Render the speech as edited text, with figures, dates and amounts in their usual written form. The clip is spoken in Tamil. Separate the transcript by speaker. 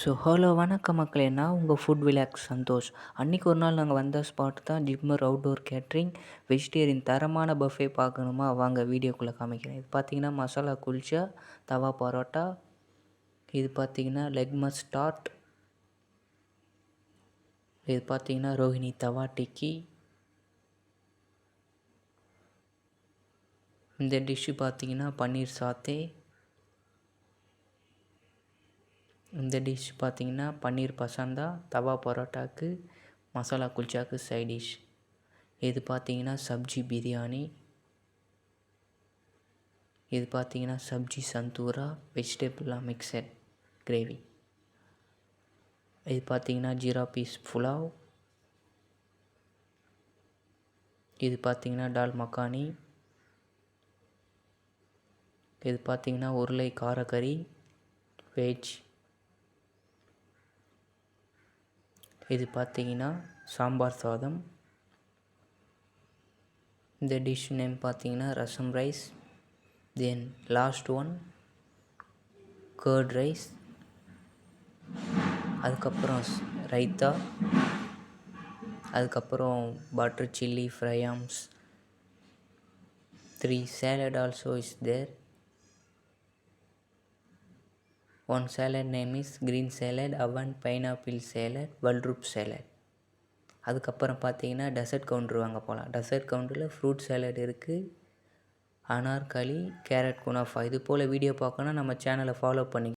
Speaker 1: ஹலோ வணக்கம் மக்களே, நான் உங்கள் ஃபுட் விலாக்ஸ் சந்தோஷ். அன்றைக்கி ஒரு நாள் நாங்கள் வந்த ஸ்பாட் தான் ஜிப்மர் அவுட்டோர் கேட்ரிங். வெஜிடேரியன் தரமான பஃபே பார்க்கணுமா, வாங்க வீடியோக்குள்ளே காமிக்கிறேன். இது பார்த்தீங்கன்னா மசாலா குல்ச்சா, தவா பரோட்டா, இது பார்த்தீங்கன்னா லெக் மஸ்டார்ட், இது பார்த்தீங்கன்னா ரோஹிணி தவா டிக்கி, இந்த டிஷ்ஷு பார்த்தீங்கன்னா பன்னீர் சாத்தே, இந்த டிஷ் பார்த்தீங்கன்னா பன்னீர் பசந்தா தவா பரோட்டாக்கு மசாலா குல்ச்சாக்கு சைட் டிஷ். இது பார்த்தீங்கன்னா சப்ஜி பிரியாணி, இது பார்த்தீங்கன்னா சப்ஜி சந்தூரா வெஜிடபிள்லாம் மிக்சட் கிரேவி, இது பார்த்தீங்கன்னா ஜீரா பீஸ் புலாவ், இது பார்த்தீங்கன்னா டால் மக்கானி, இது பார்த்தீங்கன்னா உருளை காரக்கறி வெஜ், இது பார்த்தீங்கன்னா சாம்பார் சாதம், இந்த டிஷ் நேம் பார்த்தீங்கன்னா rasam rice, then last one curd rice, அதுக்கப்புறம் ரைத்தா, அதுக்கப்புறம் butter chilli fryums, 3 salad also is there. One salad name is green salad, oven pineapple salad, வல்ரூப் salad. அதுக்கப்புறம் பார்த்தீங்கன்னா டெசர்ட் கவுண்டர் வாங்க போகலாம். டெசர்ட் கவுண்டரில் ஃப்ரூட் சாலட் இருக்குது, அனார்கலி, கேரட் குனாஃபா. இது போல் வீடியோ பார்க்கணுன்னா நம்ம சேனலை ஃபாலோ பண்ணி